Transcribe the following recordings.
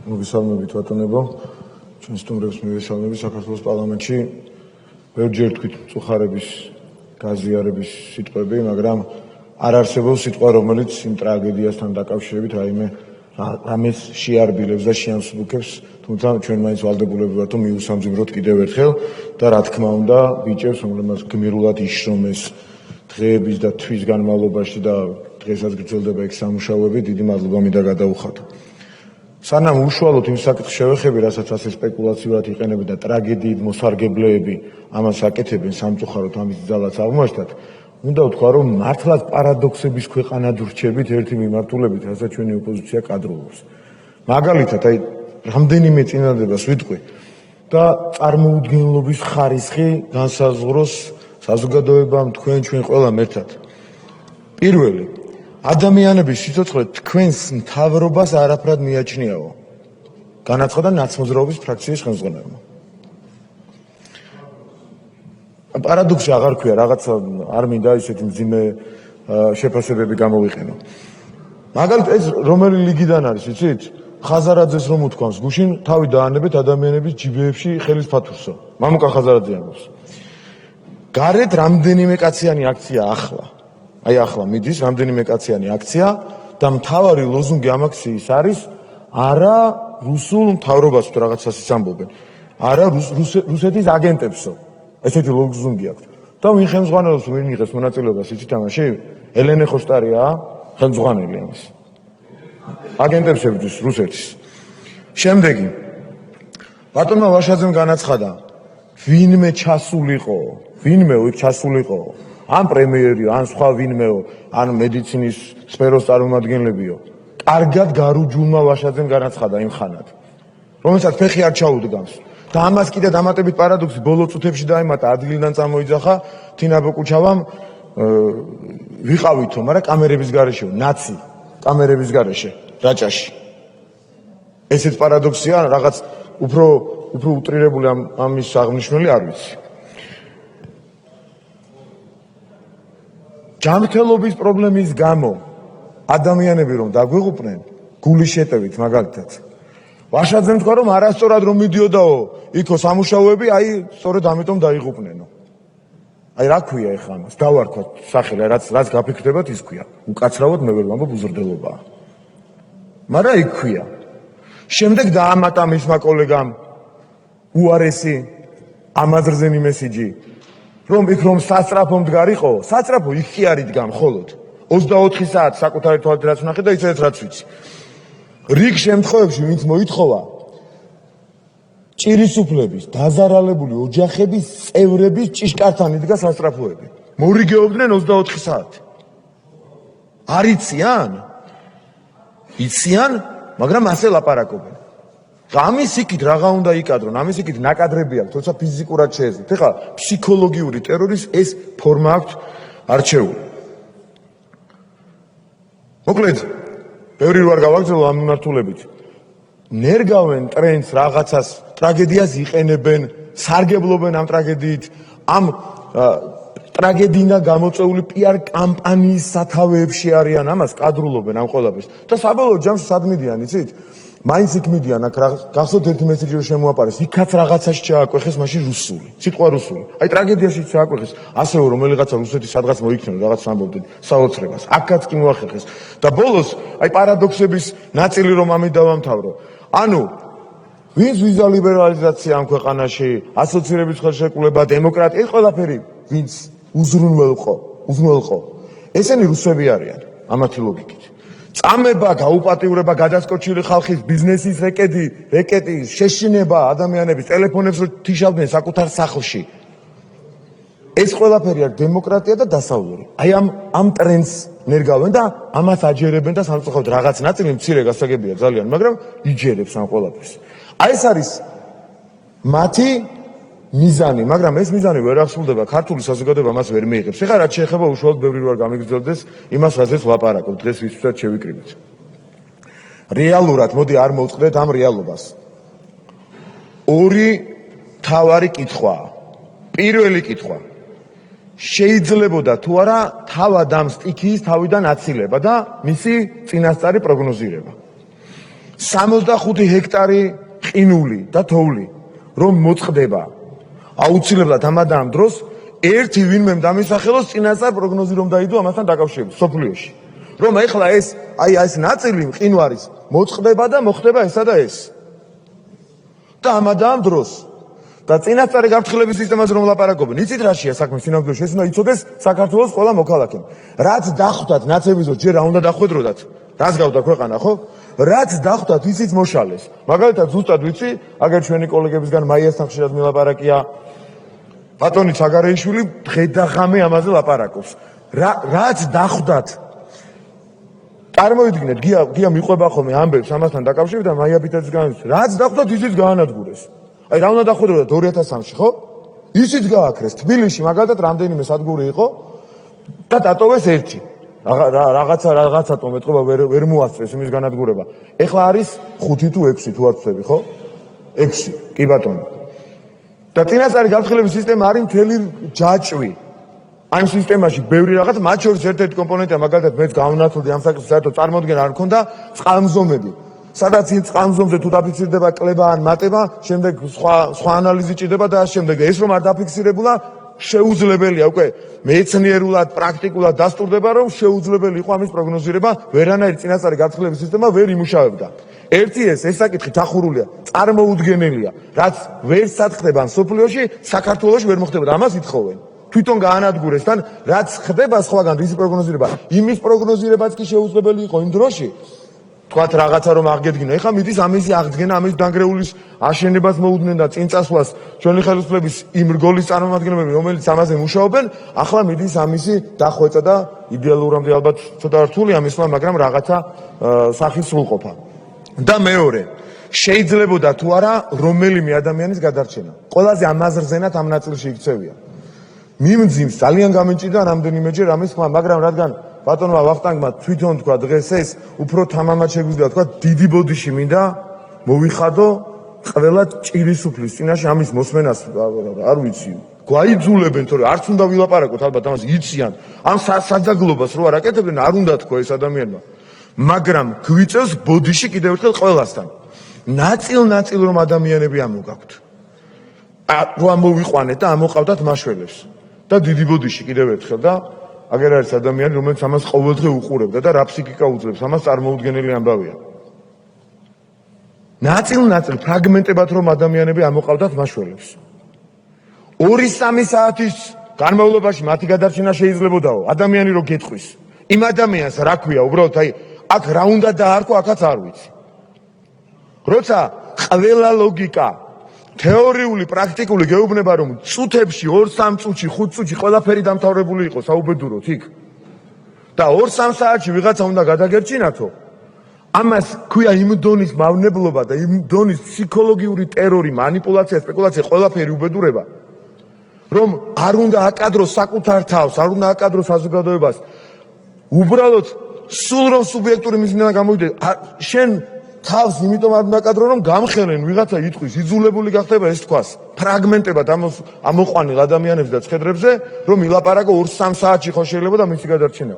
მოგესალმებით ბატონებო, ჩვენ სტუმრებს მივესალმებით საქართველოს პარლამენტში. ბევრჯერ თქვით მწუხარების გაზიარების სიტყვები, მაგრამ არ არსებობს სიტყვა, რომელიც იმ ტრაგედიასთან დაკავშირებით რამეს შეარბილებს და შეამსუბუქებს, თუმცა ჩვენ მაინც ვალდებულები ვართ, რომ მივუსამძიმროთ კიდევ ერთხელ და რა თქმა უნდა, ბიჭებს, რომლებმაც გმირულად იშრომეს დღეების და თვის განმავლობაში და დღესაც გრძელდება იქ სამუშაოები, დიდი მადლობა მინდა გადაუხადო. სანამ უშუალოდ იმ საკითხს შევეხები, რასაც ასე სპეკულაციურად იყენებენ და ტრაგედიით მოსარგებლეები ამას აკეთებენ სამწუხაროდ ამის ძალაც აღმოაჩნდათ, უნდა ვთქვა, რომ მართლაც პარადოქსების ქვეყანად ვრჩებით ერთი მიმართულებით, რასაც ჩვენი ოპოზიცია კადრულობს. მაგალითად, აი რამდენიმე წინადადებას ვიტყვი და წარმოუდგენლობის ხარისხი განსაზღვროს საზოგადოებამ, ჩვენ ყველამ ერთად. პირველი, ადამიანების სიცოცხლე თქვენს მთავრობას არაფრად მიაჩნიაო. განაცხადა ნაცმოძრაობის ფრაქციის ხელმძღვანელმა. პარადოქსი აღარ ქვია, რაღაცა არ მინდა ისეთი მძიმე შეფასებები გამოვიყენო. მაგალითად, ეს რომელი ლიგიდან არის, იცით? ხაზარაძეს რომ უთქვამს, გუშინ თავი დაანებეთ ადამიანების ჯიბეებში ხელის ფათურსო. მამუკა ხაზარაძე ამბობს. გარეთ რამდენიმე კაციანი აქცია ახლა. აი ახლა მიდის რამდენიმე კაციანი აქცია და მთავარი ლოზუნგი ამ აქციის არის არა რუსულ მთავრობას თუ რაღაცას ამბობენ. არა რუსეთის აგენტებსო. ესეთი ლოზუნგი აქვს. და ვინ ხელმძღვანელობს, ვინ იღებს მონაწილეობას იცით ამაში? ელენე ხოშტარია, ხელმძღვანელი ამის. აგენტებს ებრძვის რუსეთის. შემდეგი ბატონმა ვაშაძემ განაცხადა, ვინმე ჩასულიყო, ვინმე იქ ჩასულიყო. ან პრემიერი, ან სხვა ვინმეო, ან მედიცინის სფეროს წარმომადგენლებიო. კარგად გარუჯულმა ვაშაძემ განაცხადა იმ ხანად, რომელსაც ფეხი არ ჩაუდგამს. და ამას კიდე დამატებით პარადოქსი ბოლო წუთებში დაემატა, ადგილიდან წამოიძახა თინა ბოკუჩავამ ვიყავითო, მაგრამ კამერების გარეშე, ნაცი კამერების გარეშე, რაჭაში. ესეც პარადოქსია, რაღაც უფრო უტრირებული ამის აღნიშნული არ ვიცი. ჯანმრთელობის პრობლემის გამო ადამიანები რომ დაგვიღუპნენ გულის შეტევით მაგალითად. ვაშაძემ თქვა რომ არასწორად რომ მიდიოდაო იქო სამუშაოები, აი სწორედ ამიტომ დაიღუპნენო. აი რა ქვია ეხლა ამას? დავარქვათ სახელი, რაც გაფიქრდებათ ის ქვია. უკაცრავად მე ვერ ვამბობ უზრდელობაა. მაგრამ იქ ქვია. შემდეგ დაამატა მისმა კოლეგამ უარესი ამაზრზენი მესიჯი. რომ იქ რომ სასწრაფო მდგარიყო, სასწრაფო იქ კი არ იდგა მხოლოდ 24 საათი საკუთარი თვალით რაც ვნახე და ისედაც რაც ვიცი. რიგ შემთხვევებში ვინც მოითხოვა ჭირისუფლების, დაზარალებული ოჯახების წევრების ჭიშკართან იდგა სასწრაფოები. მორიგეობდნენ 24 საათი. არ იციან, მაგრამ ასე ლაპარაკობენ. ამის იქით რაღა უნდა იკადრონ, ამის იქით ნაკადრები აქვს, თორსა ფიზიკურად შეეძლოთ. ეხლა ფსიქოლოგიური ტერორის ეს ფორმა აქვს არჩეული. მოკლედ, ბევრი ვარ გავაგრძელო ამ მიმართულებით. ნერგავენ ტრენდს რაღაცას, ტრაგედიას იყენებენ, სარგებლობენ ამ ტრაგედიით, ამ ტრაგედიიდან გამოწვეული პიარ კამპანიის სათავეებში არიან, ამას კადრულობენ ამ ყველაფერს. და საბოლოო ჯამში სად მიდიან, იცით? მაინც იქ მიდიან, აქ გახსოვთ ერთი მესიჯი რომ შემოაპარეს, იქაც რაღაცაში ჩააკვეხეს, მაშინ რუსული, სიტყვა რუსული. აი ტრაგედიაში ჩააკვეხეს, ასეო რომელიღაცა რუსეთის სადღაც მოიქცნენ, რაღაც ამბობდნენ საოცრებას. აქაც კი მოახერხეს. და ბოლოს, აი პარადოქსების ნაწილი რომ ამით დავამთავრო. ანუ ვინც ვიზა ლიბერალიზაცია ამ ქვეყანაში, ასოცირების ხელშეკრულება, დემოკრატია, ეს ყველაფერი ვინც უზრუნველყო. ესენი რუსები არიან, ამათი ლოგიკით. წამება, გაუპატიურება, გადასკოჩილი ხალხის ბიზნესის რეკეტი, შეშინება ადამიანების ტელეფონებს რომ თიშავდნენ საკუთარ სახლში. ეს ყველაფერი არის დემოკრატია და დასავლური. აი ამ ტრენდს ნერგავენ და ამას აჯერებენ და სამწუხაროდ რაღაც ნაწილი მცირე გასაგებია ძალიან, მაგრამ იჯერებს ამ ყველაფერს. აი ეს არის მათი მიზანი, მაგრამ ეს მიზანი ვერ აღსრულდება, ქართული საზოგადოება მას ვერ მიიღებს. ეხლა რაც შეეხება უშუალოდ ბევრი როარ გამიგრძელდეს იმას, რაზეც ვლაპარაკობ, დღეს ვისვისად შევიკრიბეთ. რეალურად, მოდი არ მოვწყდეთ ამ რეალობას. ორი მთავარი კითხვაა. პირველი კითხვა. შეიძლებოდა თუ არა თავად ამ სტიქიის თავიდან აცილება და მისი წინასწარი პროგნოზირება. 65 ჰექტარი ყინული და თოვლი რომ მოწყდება აუცილებლად ამ დროს ერთი ვინმე დამისახელოს წინასწარ პროგნოზი რომ დაიდო ამასთან დაკავშირებით სოფლიოში რომ ეხლა ეს ნაწილი მყინვარის მოწყდება და მოხდება ესა და ეს და ამ დროს და წინასწარი გაფრთხილების სისტემაზე რომ ლაპარაკობენ იცით რაშია საქმე სინამდვილეში ეს უნდა იცოდეს საქართველოს ყველა მოქალაქემ რაც დახვდათ ნაცებიზო ჯერ რა უნდა დახვედროდათ რას გავდა ქვეყანა ხო რაც დახვდათ ისიც მოშალეს მაგალითად ზუსტად ვიცი აგერ ჩვენი კოლეგებისგან მაიასთან ხშირად მილაპარაკია ბატონი საგარეიშვილი დღე და ღამე ამაზე ლაპარაკობს რაც დახვდათ წარმოიდგინეთ გია მიყვება ხოლმე ამბებს ამასთან დაკავშირებით და მაიაბითაც განვიცი რაც დახვდათ ისიც გაანადგურეს აი რა უნდა დახვედროდა 2003-ში ხო ისიც გააქრეს თბილისში მაგალითად რამდენიმე სადგური იყო და დატოვეს ერთი რაღაცა ტომეტყობა ვერ მოასწრეს იმის განადგურება ეხლა არის 5 თუ 6 თუ არ ვწდები ხო 6 კი ბატონო და წინასწარი გაფრთხილების სისტემა არის მთელი ჯაჭვი ამ სისტემაში ბევრი რაღაც მათ შორის ერთ-ერთი კომპონენტია მაგალითად მეც გავნაცვლდი ამ საკითხს საერთოდ წარმოდგენა არ მქონდა წყალმზომები სადაც იმ წყალმზომზე თუ დაფიქსირდება კლება ან მატება შემდეგ სხვა ანალიზი ჭირდება და ამ შემდეგ ეს რომ არ დაფიქსირებულა შეუძლებელია უკვე მეცნიერულად პრაქტიკულად დასტურდება რომ შეუძლებელი იყო ამის პროგნოზირება ვერანაირი წინასწარი გაფრთხილების სისტემა ვერ იმუშავებდა ერთი ეს საკითხი დახურულია წარმოუდგენელია რაც ვერ სათხდება სოფლიოში საქართველოში ვერ მოხდება და ამას ითხოვენ თვითონ გაანადგურეს თან რაც ხდება სხვაგან რის პროგნოზირება იმის პროგნოზირებაც კი შეუძლებელი იყო იმ დროში თქვათ რაღაცა რომ აღგედგინა ეხლა მიდის ამისი აღდგენა ამის დანგრეულის აშენებას მოუდნენ და წინ წასვლას ჩვენი ხელისუფლების იმ რგოლის წარმომადგენლები რომელიც ამაზე მუშაობენ ახლა მიდის ამისი დახვეწა და იდეალურამდე ალბათ ცოტა რთულია მისვლა მაგრამ რაღაცა სახის სრულყოფა და მეორე შეიძლებოდა თუ არა რომელიმე ადამიანის გადარჩენა ყველაზე ამაზრზენად ამ ნაწილში იქცევია მიმძიმს ძალიან გამენჭირდა რამდენიმეჯერ ამის თქმა მაგრამ რადგან ბატონმა ვახტანგმა თვითონ თქვა დღეს ეს უფრო თამამად შეგვიძლია თქვა დიდი ბოდიში მინდა მოვიხადო ყველა ჭირისუფლის წინაშე ამის მოსმენას არ ვიცი გვაიძულებენ თორე არც უნდა ვილაპარაკოთ ალბათ ამას იციან ამ საძაგლობას რო არ აკეთებდნენ არ უნდა თქვა ეს ადამიანმა მაგრამ გვიწევს ბოდიში კიდევ ერთხელ ყველასთან ნაწილ რომ ადამიანები ამოგაქვთ რო ამოვიყვანეთ და ამოყავდათ მაშველებს და დიდი ბოდიში კიდევ ერთხელ და აგერ არის ადამიანი რომელიც ამას ყოველდღე უყურებდა და რა ფსიქიკა უძლებს ამას წარმოუდგენელი ამბავია ნაწილ ფრაგმენტებად რომ ადამიანები ამოყავდათ მაშველებს 2-3 საათის განმავლობაში მათი გადარჩენა შეიძლებოდაო ადამიანი რო გეტყვის იმ ადამიანს რა ქვია უბრალოდ აი აქ რა უნდა დაარქვა აქაც არ ვიცი როცა ყველა ლოგიკა თეორიული პრაქტიკული გეუბნება რომ წუთებში 2-3 წუთში 5 წუთში ყველაფერი დამთავრებული იყო საუბედუროთ იქ და 2-3 საათში ვიღაცა უნდა გადაგერჩინათო ამას ქვია იმ დონის მავნებლობა და იმ დონის ფსიქოლოგიური ტერორი მანიპულაცია სპეკულაცია ყველაფერი უბედურება რომ არ უნდა აკადროს საკუთარ თავს არ უნდა აკადროს საზოგადოებას უბრალოდ სულ რომ სუბიექტური მიზნიდან გამოვიდეს შენ თავს იმიტომ არ უნდა აკადრო რომ გამხელენ ვიღაცა იტყვის იძულებული გახდება ეს თქვას ფრაგმენტებად ამოყვანილ ადამიანებს და ცხედრებზე რომ ილაპარაკო 2-3 საათში ხო შეიძლება და მისი გადარჩენა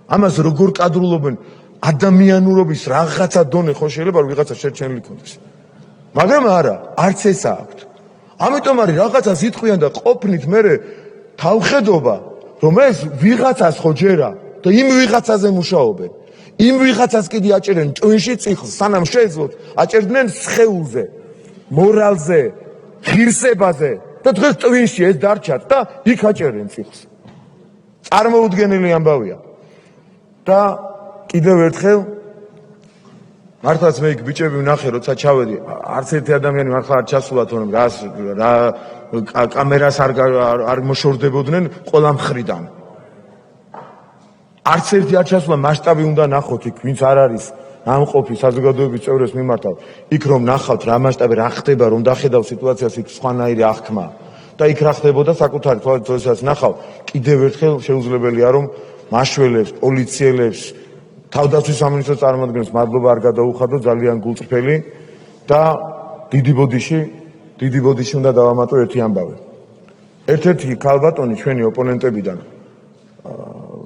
ამას როგორ კადრულობენ ადამიანურობის რაღაცა დონე ხო შეიძლება რომ ვიღაცა შერჩენილი ქონდეს მაგრამ არა არც ესა აქვთ ამიტომ არის რაღაცას იტყვიან და ყოფნით მე თავხედობა რომ ეს ვიღაცას ხო ჯერა და იმ ვიღაცაზე მუშაობენ იმ ვიღაცას კიდე აჭერენ ჭვინში წიხლს სანამ შეეძლოთ აჭერდნენ სხეულზე მორალზე ღირსებაზე და დღეს ჭვინში ეს დარჩათ და იქ აჭერენ წიხლს წარმოუდგენელი ამბავია და კიდევ ერთხელ მართლაც მე იქ ბიჭები ვნახე როცა ჩავედი არც ერთი ადამიანი მართლა არ ჩასულა თორემ რა კამერას არ მოშორდებოდნენ ყველა მხრიდან არც ერთი არ ჩასულა მასშტაბი უნდა ნახოთ იქ ვინც არ არის ამყოფი საზოგადოების წევრებს მიმართავ იქ რომ ნახავთ რა მასშტაბი რა ხდება რომ დახედავ სიტუაციას იქ სხვანაირი აღქმა და იქ რა ხდებოდა საკუთარი თვალსაჩინოსაც ნახავ კიდევ ერთხელ შეუძლებელია რომ მაშველებს პოლიციელებს თავდაცვის სამინისტროს წარმომადგენლებს მადლობა არ გადაუხადო ძალიან გულწრფელი და დიდი ბოდიში უნდა დავამატო ერთი ამბავი ერთ-ერთი ქალბატონი ჩვენი ოპონენტებიდან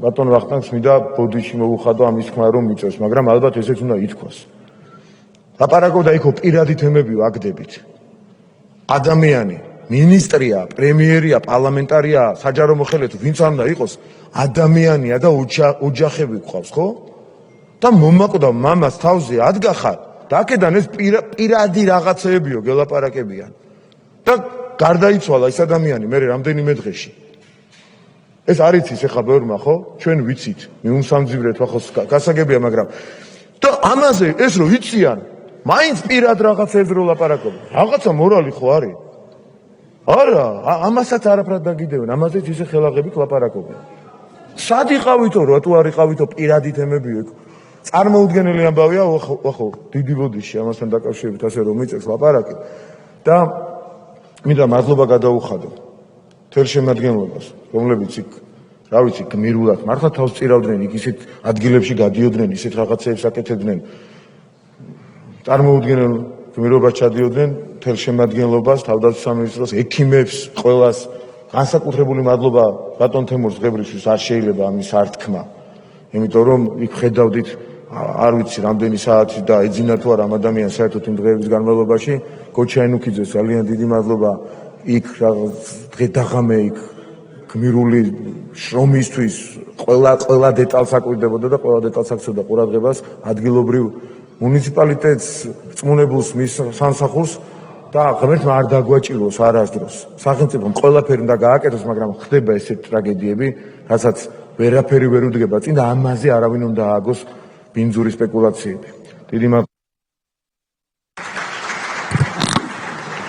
ბატონ ვახტანგს მინდა ბოდიში მოუხადო ამის თქმა რომ მიწევს მაგრამ ალბათ ესეც უნდა ითქვას ლაპარაკობდა იქო პირადი თემები ვაგდებით. ადამიანი, მინისტრია, პრემიერია, პარლამენტარია, საჯარო მოხელე თუ ვინც უნდა იყოს, ადამიანია და ოჯახები გვყავს, ხო? და მომაკვდა მამას თავზე ადგახარ და აქედან ეს პირადი რაღაცეებიო გელაპარაკებიან. და გარდაიცვალა ეს ადამიანი მე რამდენიმე დღეში. ეს არ იცის ეხლა ბევრმა, ხო? ჩვენ ვიცით, მიუნსამძივრეთ ხო გასაგებია, მაგრამ და ამაზე ეს რო იციან, მაინც პირად რაღაცებზე რო ლაპარაკობენ. რაღაცა მორალი ხო არის? არა, ამასაც არაფრად დაგიდევენ, ამაზეც ისე ხელაღებით ლაპარაკობენ. სად იყავითო, რატო არ იყავითო პირადი თემები ეგ? წარმოუდგენელი ამბავია, ხო, დიდი ბოდიში ამასთან დაკავშირებით ასე რომ მიწევს ლაპარაკი და მინდა მადლობა გადაუხადო თელ შემადგენლობას, რომლებიც იქ, რა ვიცი, გმირულად მართლა თავს წირავდნენ, იქ ისეთ ადგილებში გადიოდნენ, ისეთ რაღაცებს აკეთებდნენ. წარმოუდგენელ გმირობას ჩადიოდნენ თელ შემადგენლობას, თავდაცვის სამინისტროს, ექიმებს, ყველას. განსაკუთრებული მადლობა ბატონ თემურს ღებრიშვილს არ შეიძლება ამის არ თქმა. იმიტომ რომ იქ ხედავდით არ ვიცი რამდენი საათი და ეძინა თუ არა ამ ადამიანს საერთოდ იმ დღეების განმავლობაში. კოჩაინუქიძეს ძალიან დიდი მადლობა იქ დღე დაღამე იქ გმირული შრომისთვის ყველა დეტალს აკვირდებოდა და ყველა დეტალს აქცევდა ყურადღებას ადგილობრივ მუნიციპალიტეტს, რწმუნებულს, მის სამსახურს და ღმერთმა არ დაგვაჭიროს არასდროს. სახელმწიფომ ყველაფერი უნდა გააკეთოს, მაგრამ ხდება ესეთ ტრაგედიები, რასაც ვერაფერი ვერ უდგება წინ და ამაზე არავინ უნდა ააგოს ბინძური სპეკულაციები. დიდი